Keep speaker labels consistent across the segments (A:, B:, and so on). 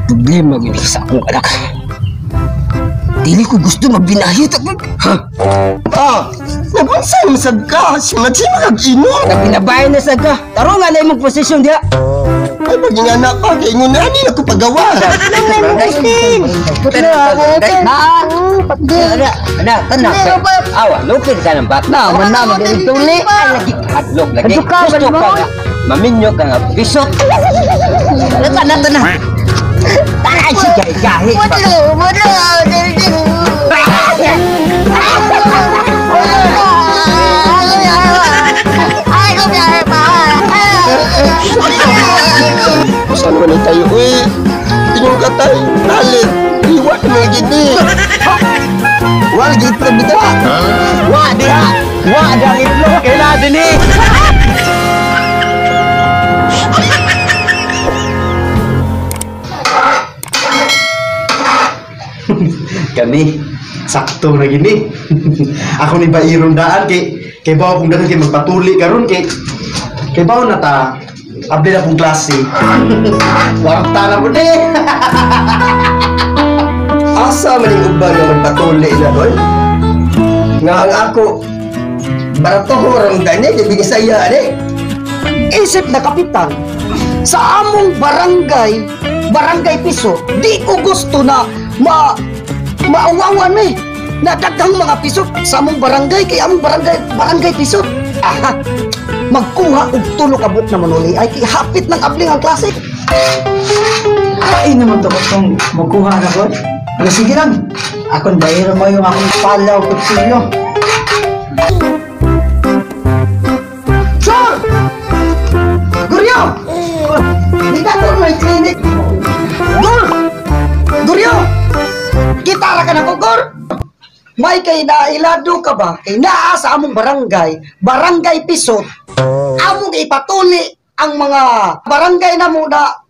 A: problema gini sa akong anak. Dili ko gusto magbinahi tagod. Ha?
B: Nagunsay masag ka. Si Matsi mag-inom.
A: Nabinabayan na sa ka. Taro nga na imong posisyon diha.
B: Ay, maging anak pa. Kaya ngun na ako pagawa.
A: Tenang. Awa, lupin ka ng bata. Mana magaling tuli. Ay, lagi hadlok lagi. Gusto ka nga. Maminyo ka nga. Bisot. Tenang. Taray si gahi-gahi.
B: Saan ko na tayo, tingin ka tayo, nalit, iwak na gini. Wal, gitu na bita.
A: Wah dia. Wah dia itu kena dini.
C: Kani sakto na gini. Ako ni ba irundaan kay bawa kong dagan kay magpatuli karon kay bawa na ta update akong klase. Warta na po ni.
B: Asa man yung uban na magpatuli na doon? Nga ang ako, barato ko orang dani, di binisaya ni.
D: Isip na kapitan, sa among barangay piso, di ko gusto na maawawan eh. Nadaghang mga piso sa among barangay, kay among barangay piso. Aha, magkuha og tulo ka buok na manuli ay hapit ng abling ang klase.
E: Ay naman to kung magkuha na ko. Pero sige lang, akong bayro mo yung akong palaw kutsilyo.
D: Sir! Guryo! Hindi ko may klinik. Guryo! Kitara ka na ko, Gur! May kay nailado ka ba? Kay naa sa among barangay pisot, among ipatuli ang mga barangay na muna,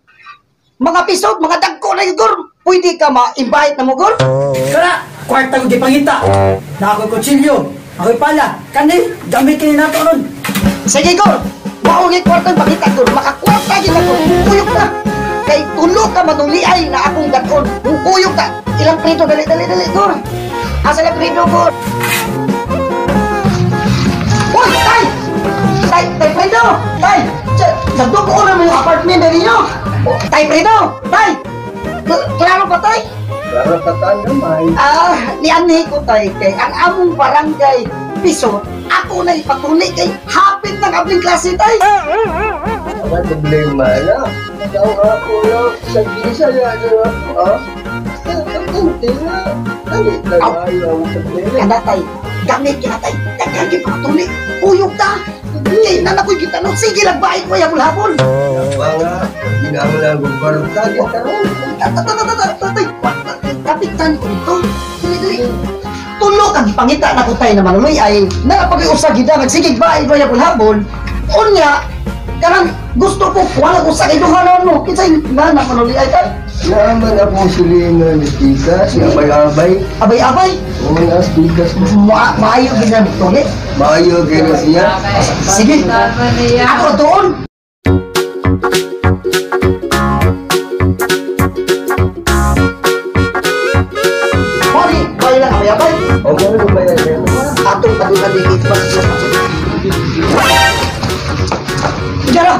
D: mga pisot, mga dagko na Gur. Pwede ka ma-invite na mo, Gur?
E: Kaya, kwarta ko di pangita. Na ako'y kutsilyo, ako'y pala. Kani, gamit kayo na ito nun.
D: Sige, Gur! Maungi kwarta yung pakita, Gur. Makakwarta yun ako. Kuyog na. Kay tulo ka manuliay na akong dakon. Kuyog ka. Ilang prito, dali, Gur. Asa na prito, Gur? Uy, tay! Tay, Prito! Tay! Nagdugo ko na yung apartment na rin nyo. Tay, Prito! Tay! Klaro pa, tay?
B: Klaro pa tayo naman.
D: Nianhi ko, tay. Kay ang among barangay piso, ako na ipatuli kay hapit ng abling klase, tay.
B: Ang problema na. Ikaw ako lang. Sa binisaya na ako, ha? Kunti na. Dali na ayaw ang problema.
D: Kada, tay. Gamit kita, tay. Dagagin patuli. Uyog ta. Ngayon na nakoy kita, no? Sige, lagbait mo yung hapon.
B: Mga, ginamo na akong barutan.
D: Tatay, kapitan ko dito. Dili. Tulo kang pangita na ko tayo na manuloy ay napag-iusag gida. Sige, bahay ko yung hapon. Unya, karang gusto ko, wala ko sa iluhanan mo. Kinsay na manuloy ay tayo.
B: Naman akong silingan ni Tita, si Abay-Abay.
D: Abay-abay?
B: Oo nga, Tita.
D: Maayo gina tuli.
B: Maayo gina siya.
D: Sige, ako doon. Mori, bayo lang abay-abay.
B: Okay, ano ba yan?
D: Atong pag-ibig pa sa Ijara!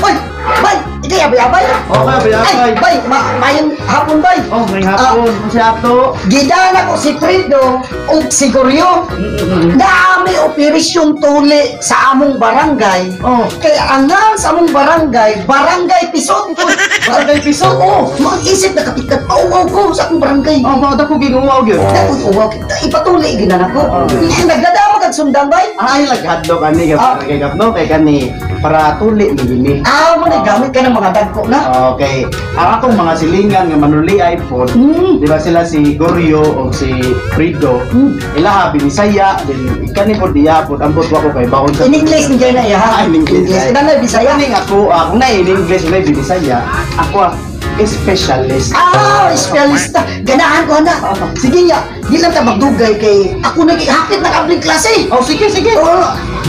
D: Oy! Bay! Ikay abay-abay!
C: Okay,
D: Ay, bay! Mayong hapon, bay!
C: Oh, may hapon. Kasi ato.
D: Gidana ko si Fredo o si Goryo. Dami operasyon tuli sa among barangay.
C: Oh.
D: Kaya angan sa among barangay pisot.
C: Barangay pisot?
D: Oo, mag-isip na kapikat. Pauwaw ko sa akong barangay.
C: Oh, bakit ako ginuwaw yun?
D: Uwaw kita. Ipatuli ginana ko. Nagdadama kag sundan, bay?
C: Ay, laghadlo kani kay kapno kay kani para tuli ni gini.
D: Mo na gamit ka ng mga dagko na.
C: Okay. Ang akong mga silingan nga manuli iPhone, di ba sila si Goryo o si Frido, ilaha binisaya, din ikani po diya po ambot ko kay baon sa
D: In English ni na iya ha.
C: In English.
D: Ina na Bisaya.
C: Ning ako na in English na binisaya, ako specialist.
D: Specialista. Ganahan ko na. Sige ya, di lang ta magdugay kay ako nagihapit na kabling klase.
C: Oh, sige.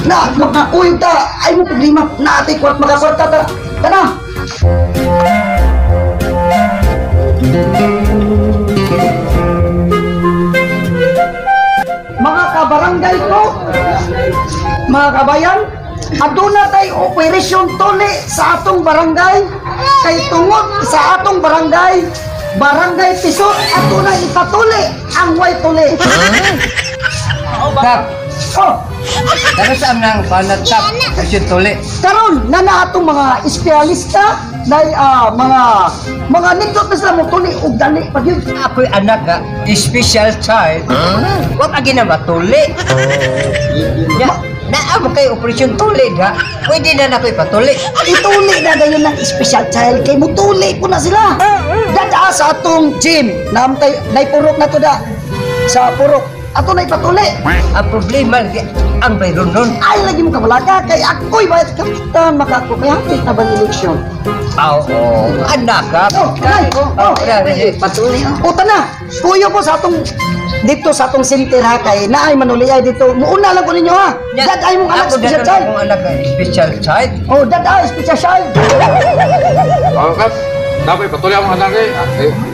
D: Na magkakuyog ta. Ay mo problema na atay kwart magakwarta ta. Kana. aduna tay operasyon tuli sa atong barangay. Kay tungod sa atong barangay Pisot, aduna ipatuli ang way tuli.
A: Kap,
D: Oh,
A: pero saan nang panatap kasi tuli?
D: karon na atong mga espesyalista na mga nindot na sila mo tuli og dali pag yun.
A: Ako'y anak nga, special child. Huwag agi na matuli. Naamo kay operasyon tuli ha. Pwede na na ko'y patuli.
D: Ituli na dayon ng special child kay mutuli po na sila. Dada sa atong gym namtay naipurok na to da sa purok ato na ipatuli.
A: Ang problema, ang bayron nun.
D: Ay lagi mo kabalaka kay ako'y bayad kapitan makako kay hapit na bang eleksyon.
A: Oo, anak ka.
D: Patuli. O tana, puyo po sa atong dito sa atong center ha kay naay manuliyay dito. Muuna lang ko ninyo ha. Daday mong anak
A: Ako
D: special
A: dyan
D: child.
A: akong anak nga, special child.
D: Oh, daday special child.
F: Oh, Kap, dapat patuloy ang anak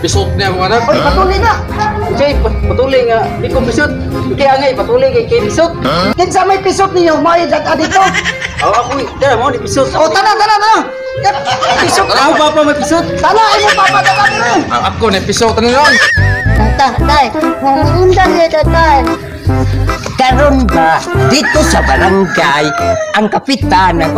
F: pisot niya ang anak.
D: Oy, patuli na.
E: Jay, patuloy nga, di ko bisot. Kaya nga, patuloy kay bisot.
D: Kinsa may pisot ninyo, may dada dito.
E: Ako, tara mo, di bisot.
D: O, tana. Pisot.
E: Ako pa may bisot.
D: Tana, ay mo papadala mo.
F: Ako na pisot na lang.
G: Tay, undan niya tay.
A: Karon ba, dito sa barangay, ang kapitan ng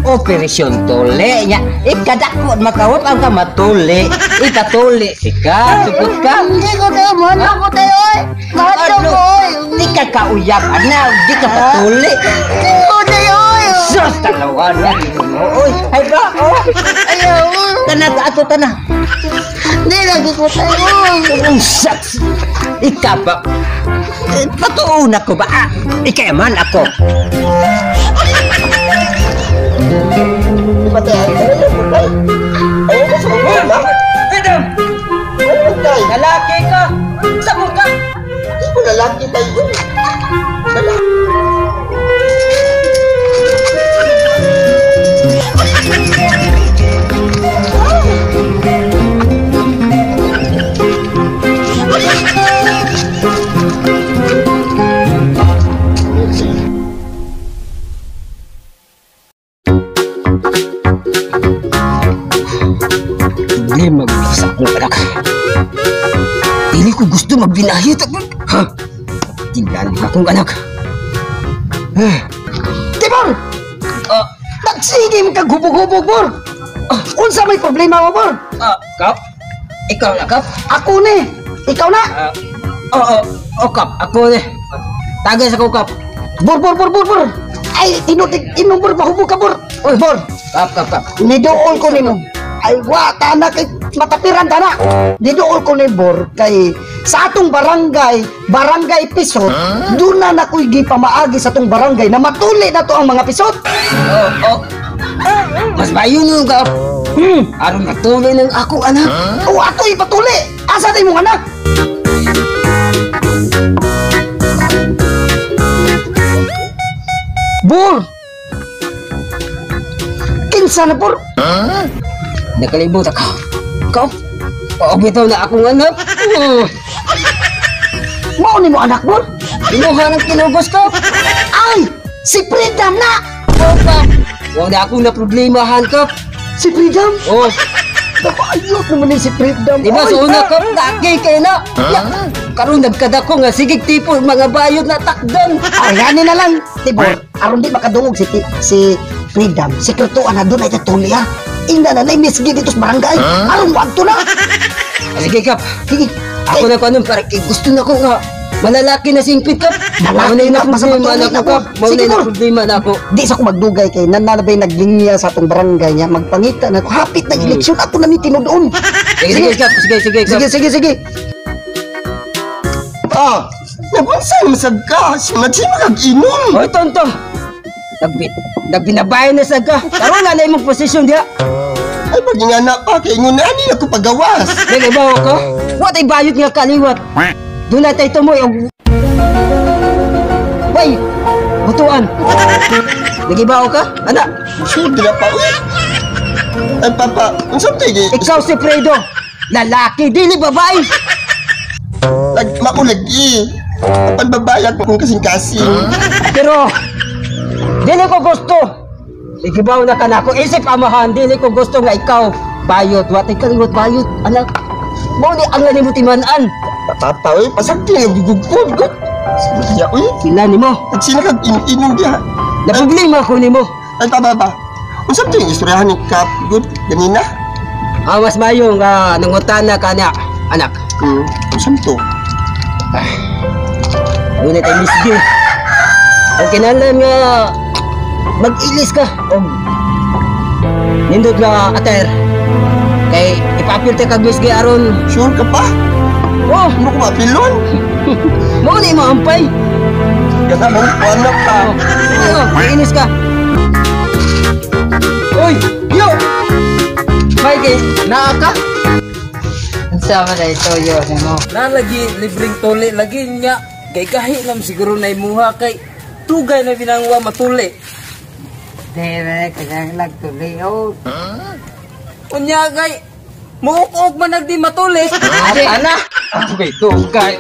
A: operasyon tuli niya, ikadakot makawap ang kamatuli, ikatuli, ika, sukot ka.
G: Hindi ko tayo mo, ako tayo oy. Mahato ko oy.
A: Di ka kauyap, anaw, di ka patuli.
G: Hindi ko tayo oy.
A: Sus, talawan na, oy, ay ba, oh.
G: Ayaw.
A: Tanag, ato, tanag.
G: Hindi lagi ko tayo.
A: Ang saks, ika ba, patuuna ko ba, ikayaman ako. Madam, lalaki ka, sabog ka.
B: Hindi ko lalaki tayo.
A: Problema sa akong anak. Dili ko gusto magbinahit. Ha? Tingnan akong anak.
D: Tibor! Nagsige mo kag hubog-hubog, Bor. Unsa may problema mo, Bor?
A: Kap? Ikaw na, Kap?
D: Ako ni. Ikaw na.
A: Oo, Kap. Ako eh. Tagay sa ko, Kap.
D: Bor. Ay, tinutik inom, Bor. Mahubog ka, Bor. Oy, Bor.
A: Kap.
D: Nidool ko nimo. Ay, tana kay matapiran tana. Nidool ko ni Bor kay sa atong barangay Pisot, doon na nakoy gipamaagi sa atong barangay na matuli na to ang mga pisot.
A: Oo. Mas bayo nyo, Kap. Aron matuloy ng akong anak.
D: O ato ipatuli. Asa tayo mong anak? Bor! Kinsa na, Bor?
A: Nakalibot ako. Kap? Paubitaw na akong anak.
D: Mao ni mo anak, Bor?
A: Kinuha ng kinubos ko.
D: Ay! Si Freedom na!
A: Huwag na akong naproblemahan, Kap.
D: Si Freedom?
A: Oh,
D: Napayot naman ni si Freedom.
A: di ba
D: Ay,
A: sa una, Kap? Lagi kayo na. Karoon nagkadako nga, sigig tipo, mga bayot na takdan.
D: Ay, gani na lang. Tibor, aron di makadungog si Freedom. Sekretuan na doon ay tatuli ha. Ingna na misgi dito sa barangay. Aron wag to na.
A: Sige, Kap.
D: Sige.
A: Ako na paano, para gusto na ko nga. Malalaki na singpit, Kap.
D: Malalaki
A: Maunay na
D: na, basta
A: problema
D: matuloy
A: na
D: na
A: ko, Kap.
D: ko.
A: Maunay
D: Sige,
A: na
D: Bor.
A: problema na ako.
D: Di sa ko magdugay kay nananabay naglinya sa atong barangay niya. Magpangita na ko. Hapit na eleksyon. Ako na ni tinudoon.
A: Sige, Kap. Sige, Kap.
D: Sige.
B: Nabansan masag ka. Simad-simad kag-inom.
A: Hoy, tonto. Nagbinabayan na sa ka. Karoon na na imong posisyon diha.
B: Ay, maging anak pa. Kaya ngun na ako pagawas.
A: Dili ba ako? What ay bayot nga kaliwat. Doon na tayo tumoy. Way! Butuan! Nagibaw ka? Anak!
B: Sure, di na pa. Ay, papa. Ang samtigi.
A: Ikaw si Fredo! Lalaki, dili babae!
B: Maulagi. Kapag babayag mo kung kasing-kasing.
A: Pero, dili ko gusto Igibaw na ka na ako. Isip amahan, dili ko gusto nga ikaw. Bayot, watay kalimot bayot. Anak, mo ni ang nanimutimanan.
B: Papa, oy, pasagti ang gugugpod ko. Sabi oy,
A: Sila ni mo.
B: at sila kag inom diha.
A: Naproblema ko ni mo.
B: Ay, baba. Unsa to yung istoryahan ni Kap good ganina?
A: Awas mayo nga nangutana ka na. Anak,
B: Unsa to?
A: ngunit ay misgi. Ang kinalan nga mag-ilis ka. O nindot nga ater. Kay ipapirte kag misgi aron.
B: Sure ka pa?
A: Oh,
B: Ano ko mapilon?
A: mo ni maampay.
B: Gata mo, anak ka.
A: Iinis ka. Uy, yo! Mikey, naa ka?
E: Sama na ito yun, ano?
H: Na lagi libreng tuli lagi niya kay kahi lang siguro na imuha kay tugay na binangwa matuli.
E: Dere, kaya nagtuloy. Oh,
H: Unya kay muok man nagdi matuli.
A: Ana! Abay, tugay.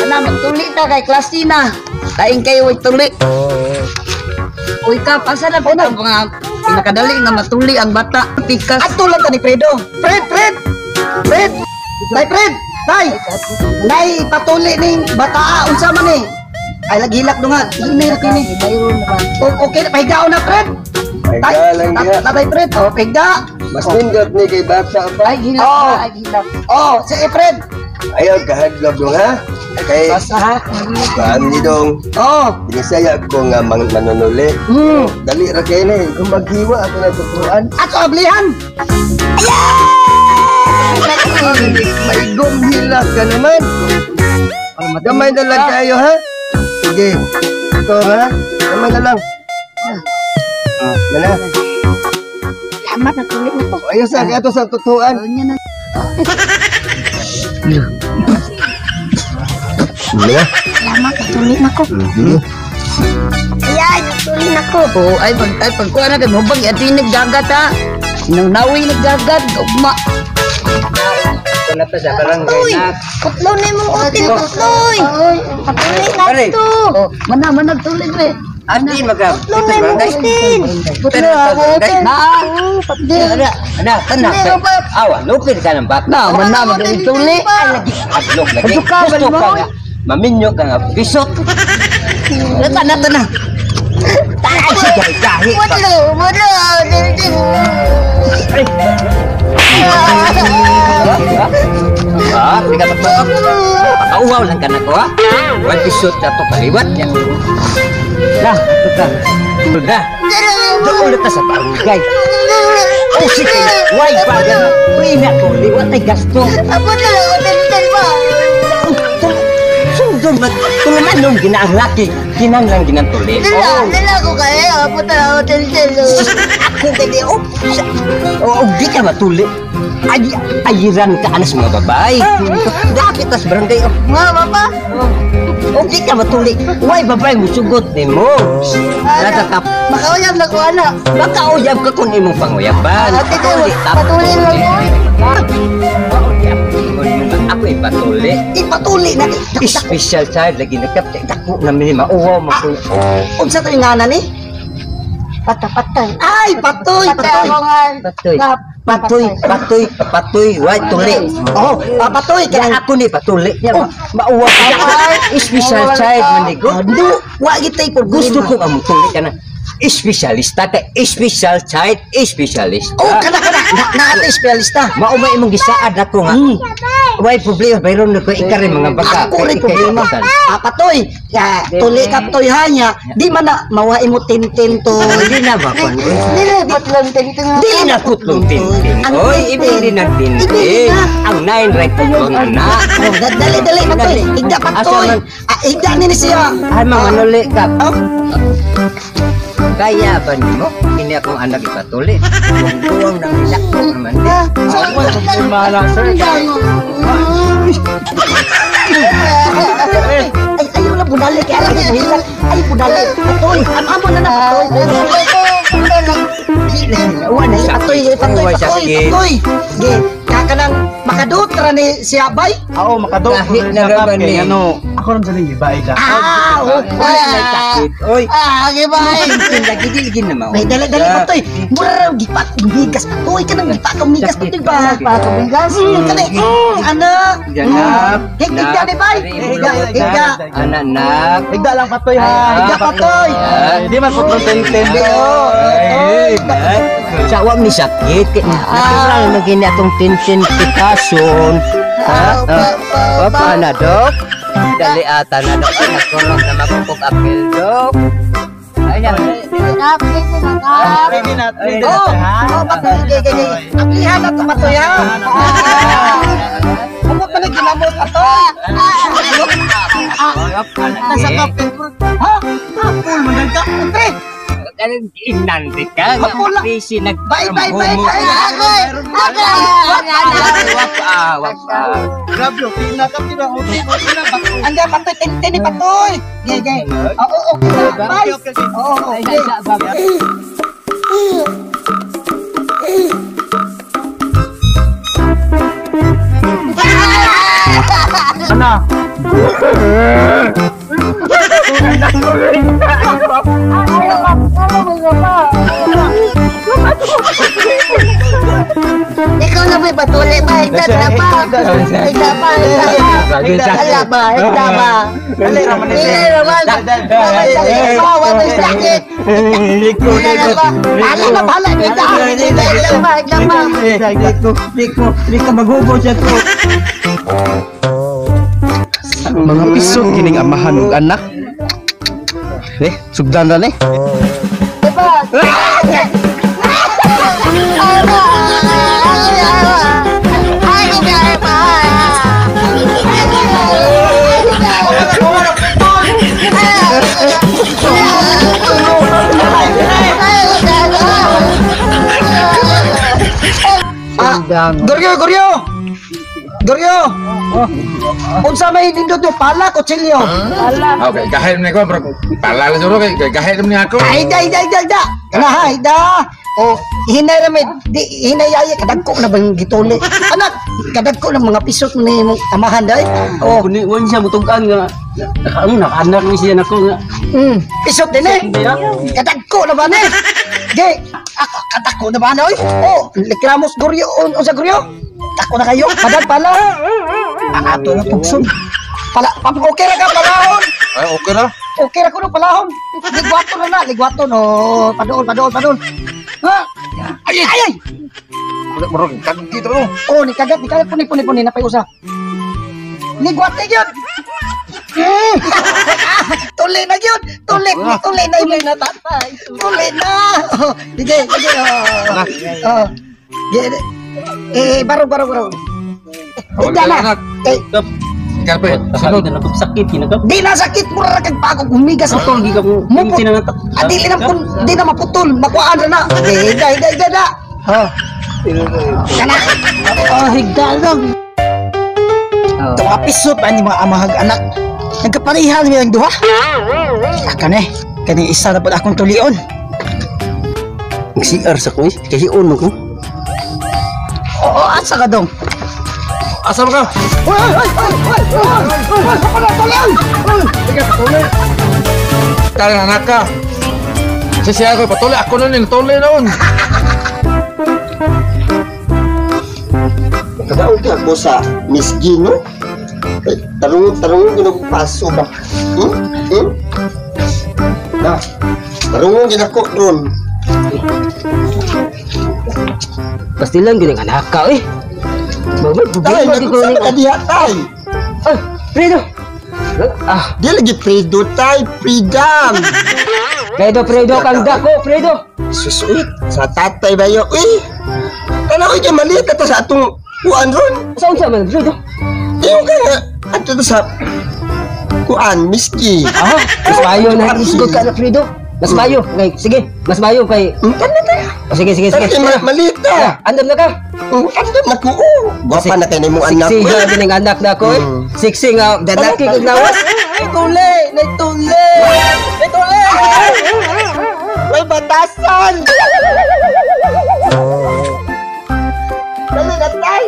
G: Ana, magtuli ta kay klase na. Kain kayo ay tuli. Uy ka, pasa na po na mga pinakadali nga matuli ang bata. Pikas.
D: At tulad ka ni Fredo. Fred! Fred! Tay, Fred! Tay! Nay, patuli ning bataa. Unsa man ni? Ay, laghilak do nga. Hinay na kini. Okay, pahigaon na, Fred. Tay,
B: Lang diha.
D: tatay Fred. O, pahiga.
B: Mas nindot ni kay bata pa.
G: Ay, hilap
D: Oh.
G: na, ay, hilap.
D: Oh, sige, Fred.
B: Ayaw kahadlok dong ha. Kay
D: Basta ha.
B: paan ni dong.
D: Oh.
B: Binisaya ko nga manunuli. Dali ra kay ni. Kung maghiwa ako na tutuan.
D: At ablihan.
B: May gumhila ka naman. Gamay na lang kayo ha. Sige. Ito ha. Gamay na lang. Mana?
G: Salamat na tuli na po.
B: Ayos sa kaya to sa tutuan.
G: Niya na.
B: Mana?
G: Salamat na tuli na ko. Ayan, nagtuli na ko. Oh, ay pagkuha na kay mo bang atinig dagat ha. Nawi nagdagat, ugma.
A: Ito na to sa barangay
G: Uy,
A: na.
G: kutlo na yung utin, kutloy. Patuloy na ito. Mana nagtuloy mo eh.
A: Andi maga.
G: Kutlo na yung utin. Kutlo ako utin.
A: Ana, tanak. Awa, lupin ka ng bata.
G: Na, mana magaling tuli.
A: Adlok lagi.
G: Adlok ka,
A: Gusto
G: bal mo?
A: ka nga. Maminyo ka nga. Bisot.
G: Tana.
A: Ay, sige, gahi.
G: Kutlo.
A: Hindi ka pagpapag. Pakauhaw lang ka na ko, ha? Huwag bisot na ito kaliwat niya. Nah, ito ka. Nah, doon ulit na sa barangay. Oh, sige. Why ba yan? Pwede ako. Liwat ay gasto.
G: Ako na lang utin mo.
A: Sundon, tulungan nung ginaang laki. Kinang ginantuli.
G: Dala ko kaya. Ako na lang utin.
A: Ako kaya, di ka matuli. Ayiran ka anas mga babae. Dapat tas barangay.
G: Mga papa.
A: Di ka matuli. Why babae mo sugot ni mo? Nakakap.
G: Makauyab na ko anak.
A: Makauyab ka kung imong panguyaban.
G: Ate ko, patuloy lang mo.
A: Ako ay patuli.
D: Ipatuli na.
A: Special child lagi nakapte. Dako na mini mauwaw mo.
D: Unsa to yung ngana ni?
G: Patay.
D: Ay, patoy.
A: Patoy. Why tuli?
D: Oh, patoy.
A: Kaya ako ni patuli. Mauwaw ka. Special child manigo.
D: Ando, wa gitay po.
A: Gusto ko ang tuli ka na. Espesyalista ka. Special child. Specialist.
D: Oh, kana. Naate especialista.
A: Maumay imong gisaad ako nga. Why problema bayron ko ikare mga baka.
D: Ako rin problema. Patoy. Tuli ka patoy hanya. Di man na mawai mo tintin to.
A: Hindi na ba kon?
G: Dili, patlang tingting.
A: Dili na kutlong tintin. Oy, ibili na tintin. Ang nine right kutlong na.
D: Dali patoy. Igda patoy. Igda ni siya.
A: Ay mga nuli ka. Kaya ba mo? Ini akong anak ipatuli. Buwang ng ilak ko naman. Ako malang sir.
D: Ay, ayaw na budali kaya alam mo hilang. Ay, budali. Patoy. Amo na patoy.
A: Wala sa
D: Patoy. Ge, kakanang makadutra ni si Abay.
C: Oo, makadok.
A: Kahit na raman ni
C: ano, Ako rin sa nang iba, ida.
A: Oy, may sakit. Oy.
G: Gibay.
A: Tintin lagi dili naman.
D: May dali pa toy. Mura gipat bigas pa toy ka nang gipat kang bigas pa toy ba?
G: Pato bigas.
D: Kani. Ano?
A: Janap.
D: Higda ni bay. Higda.
A: Anak.
C: Igda lang patoy ha.
D: Higda pa toy.
C: Di man po tintin.
A: Sa wag ni sakit. Natural na gini atong tintin pitason. Paano, Dok? Dali ata na, Dok. Nagkulong na magpupok apel, Dok. Ayan.
D: Aplihan na to patoy ha. Amo pa lagi na mo patoy. Nasa kapil ko. Ha? Apol man ka, pre.
A: Inandi ka.
D: Mapula.
A: Busy nag...
D: Bye.
A: Wag pa.
C: Grabe, pinakap din ako.
D: Anda patoy tini patoy. Gege. Oo, okay. Bye. Oo, okay.
C: Ana.
G: Ikaw na may patuloy ba? Higda na ba? Higda ba? Hala ba? Higda ba? Hindi naman. Wala sakit.
D: Ano na pala kita?
G: Higda ba?
E: Di ka maghubo siya to.
C: Mga pisot kining amahan ug anak. Sugdan ra ni.
G: Diba?
D: Goryo. Unsa may nindot do pala kutsilyo?
F: Okay, kahit na ko, bro. Palala dulu kay kahit na ako.
D: Ida. Kana ha, ida. O hinay ra may hinayaya kadagko na bang gituli. Anak, kadagko ng mga pisot ni mong amahan day.
H: Oh, kuni wan siya mutugan nga. Nakanak ni siya nako nga.
D: Pisot din eh. Kadagko na ba ni? Ge, ako kadagko na ba na oy? Oh, likramos Goryo, unsa Goryo? Dako na kayo, padad pala. Ato na tugson. Pala, okay ra ka palahon.
F: Ay, okay ra.
D: Okay ra ko no palahon. Ligwato no. Padol. Ha? Ay.
F: Bro, kan gitu mo.
D: Oh, ni kagat puni na pay usa. Ligwate gyud. Tuli na gyud. Tuli na tatay. Tuli na. Dige. Oh. Baru. Hindi na.
F: Karpe,
H: Sakit na sakit kinagap.
D: Di na sakit pura kag pagod humigas
H: Sakol gi ka mo.
D: Muput.
H: Tinangat.
D: Adili na pun di na maputol, makuan ra na. Higda. Ha. Kana. Oh, higda lang. Tuwa pisot ani mga amahag anak. Nagkaparihan mi ang duha. Kani isa na pud akong tulion.
H: CR sa ko kasi uno ko.
D: Oo, asa ka dong?
F: asam ka. Kali anak ka. Sisiya ko patuloy ako nun yung tuloy noon.
B: Kadaog ka ko sa Miss Gino. Tarungon ginagpaso ba? Na, tarungon ginako ron.
H: Pasti lang gini anak ka eh.
B: Tay, nagkusama ka diha, tay.
H: Fredo.
B: Di lagi Fredo, tay. Freedom.
H: Fredo kang dako, Fredo.
B: Susuit, sa tatay ba yun? Tanaw ka maliit na sa atong kuan ron.
H: Saan sa man, Fredo?
B: Yung ka nga, ato sa kuan, miski.
H: Mas mayo na isgot ka na, Fredo. Mas mayo. Okay, sige. Mas mayo kay... Sige.
B: Tapi maliit na.
H: Andam na ka.
B: Andam na ko. Gwapa na kayo mo anak ko.
H: Siksi din ang anak na ko eh. Siksi nga, dalaki kong nawas. Naituli!
B: May batasan. Dali na tay.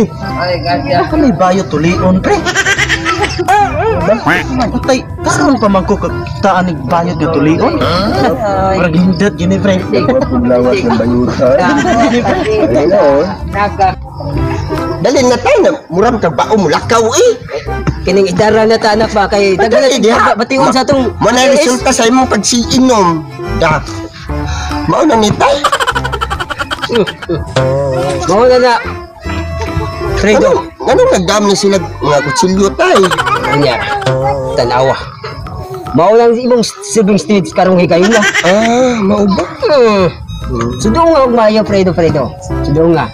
C: Pre,
G: Ay, gasya.
C: baka may bayo tulion, pre. Patay, karon pa man ko kakitaan ni bayo nga tulion. Parang hindot gini, pre.
B: Lawas ng bayutan.
G: Naka.
A: Dali na tayo na muram ka ba umulakaw eh.
H: Kining idara na ta anak ba kay daghan
A: Dali diha.
H: batiwan sa atong
A: Mana resulta sa imong pagsiinom. Da. Mao na ni tay.
H: mao na Fredo.
A: Ganun nagdam na sila nga kutsilyo tay.
H: Anya. Tanawa. Mao lang imong silbing stage karong higayon na.
A: Mao ba?
H: Sudo nga og maayo Fredo. Sudo nga.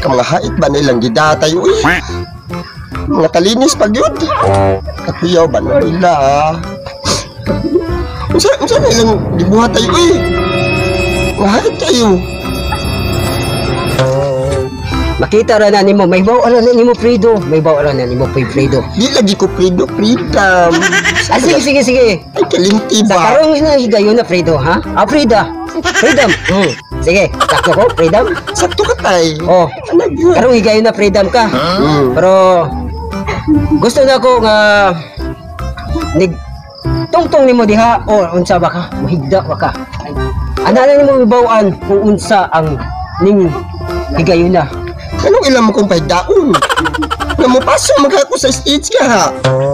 A: Ka mga hait ba nilang gidatay uy. Mga talinis pag yun. Kakuyaw ba na nila? Unsa na ilang gibuhat tayo uy. Mga hait kayo.
H: Makita ra na nimo may baw ara na nimo Fredo. May baw ara na nimo Fredo.
A: Di lagi ko freedom.
H: Sige.
A: Ay kalimti
H: Sa
A: ba?
H: karong na higayon na Fredo ha? Frida. Freedom. Sige, sakto ko freedom.
A: Sakto ka tay.
H: Oh,
A: Anak yun.
H: karong higayon na freedom ka. Pero gusto na ko nga nig tungtong nimo diha o unsa ba ka? Mahigda ba ka? Ana na nimo ibawaan kung unsa ang ning higayon na.
A: Anong ilang mo kong pahdaon? Namupaso magkako sa stage ka ha.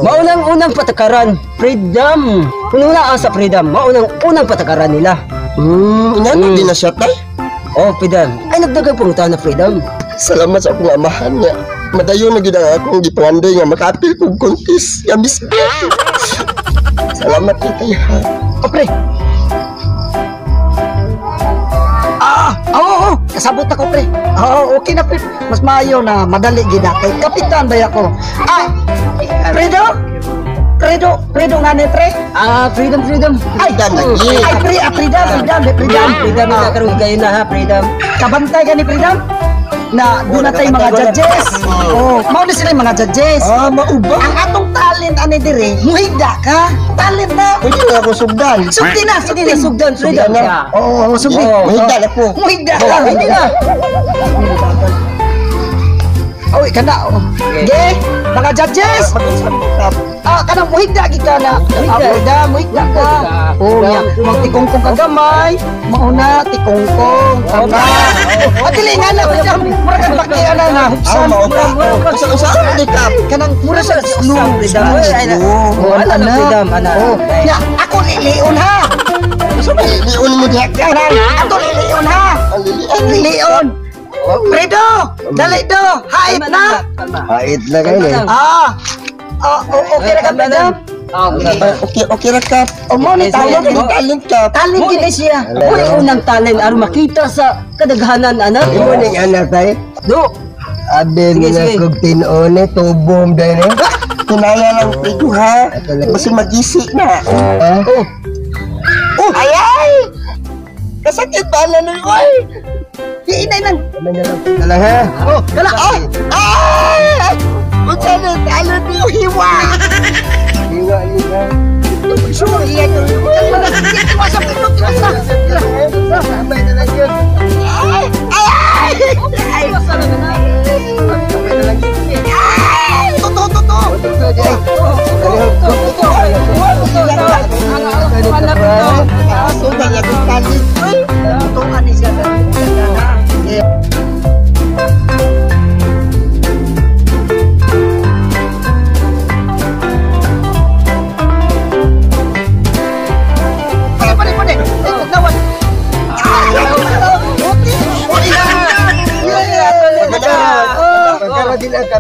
H: Maunang-unang patakaran, freedom. Unang sa freedom, maunang-unang patakaran nila.
A: Inano din na siya tay.
H: Oh, freedom. Ay nagdagang punta na freedom.
A: Salamat sa akong amahan niya. Madayon na gid ang akong gipangandoy nga makapil kong contest. Gabis. Salamat kay tay ha.
D: O, pre. Oo, kasabot ako, pre. Oo, okay na, pre. Mas maayo na madali gid na. Kay kapitan ba ako? Fredo nga ni, pre.
H: Freedom.
D: Ay,
A: lagi.
D: Ay, freedom.
H: Freedom na karong higayon na ha, freedom.
D: Kabantay ka ni freedom? Na doon natay mga judges. Oh, mao na sila yung mga judges.
A: Mauba.
D: Ang atong talent ani dire, muhigda ka. Talent na.
A: Pwede na ako sugdan.
D: Sugdi na,
H: Sugdan, freedom.
D: Oo, sugdi.
A: Mahigda na ko.
D: Muhigda ka. Hindi na. Oy, kana. Ge, mga judges. Kanang muhigda gid ka na. Muhigda ka. Oh, nya, magtikongkong ka gamay. Mauna tikongkong. Dili nga na mura ka bakya na.
A: Mauba. Usa di ka.
D: Kanang mura sa snow.
H: Ana na freedom, ana.
D: Nya, ako liliun ha.
A: Liun mo diha ka.
D: Ako liliun ha. Liliun. Fredo, dali do. Hait na.
A: Hait na kayo eh.
D: Okay na ka, Fredo.
A: Okay ra ka.
D: Mo ni talent
A: ka.
D: Talent gid siya.
H: Unang talent aron makita sa kadaghanan anak.
A: Imo ning anak tay.
H: Do.
A: Aden
H: Sige,
A: na
H: sige.
A: kog tinone tubom dere. Tunaya lang ito ha. Basta magisi na. Ay! Kasakit ba na nun, oy?
D: Inay nang.
A: Kala ha?
D: Kala.
A: Ay! Unsa na talo niyo hiwa? Hiwa.
D: Sure, iya to. Masa pinot masa.
A: Sabay na lang yun. Ay! Ay!
D: Masa na na.
A: Sabay na lang yun.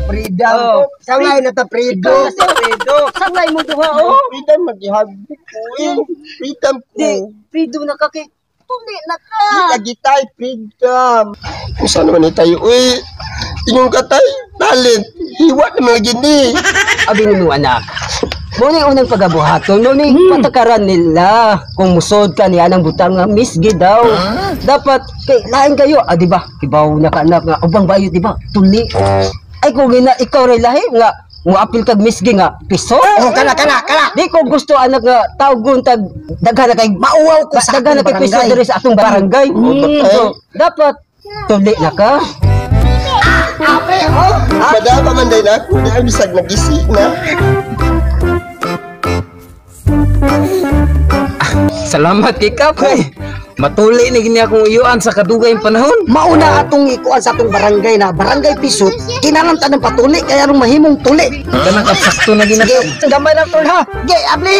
A: Freedom. Sangay na ta freedom.
H: Sangay mo duha
A: Freedom magihagdi ko. Freedom ko.
H: Freedom na ka kay tuli na ka.
A: Lagi tayo freedom. Kung saan naman tayo, uy. Inyong katay, talent. Hiwa naman lagi ni.
H: Abi nimo anak. Mo ni unang pagabuhaton, mo ni patakaran nila. Kung musod ka niya ng butang nga misgi daw. Dapat kay lain kayo, di ba? Kibaw na ka anak nga ubang bayo, di ba? Tuli. Ay kung ikaw ray lahi nga mo apil kag misgi nga piso.
D: Kana.
H: Di ko gusto anak nga tawgon tag daghan na kay
D: Mauwaw ko sa
H: daghan na kay piso
D: barangay.
H: diri sa atong barangay. So, dapat tuli na ka.
D: Ape, oh.
B: Madama man din ako. Di ang bisag nagising na.
A: Salamat kay Kap. Matuli ni gini akong uyuan sa kadugay panahon.
D: Mauna atong ikuan sa atong barangay na barangay Pisot, kinalanta ng patuli kaya nung mahimong tuli.
A: Kanang kapsakto na ginagawa.
D: Gamay ng tol ha. Ge, abli.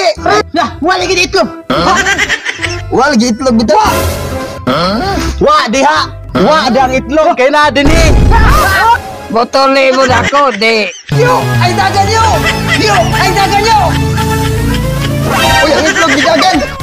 D: Na, wala gid itlog.
A: Wal giitlog bitaw.
C: Wa diha. Wa dang itlog kay na dinhi.
A: Botole mo na ako, di.
D: Yo, ay dagan yo. Yo, ay dagan yo.
B: Uy, ang itlog ni Dagan.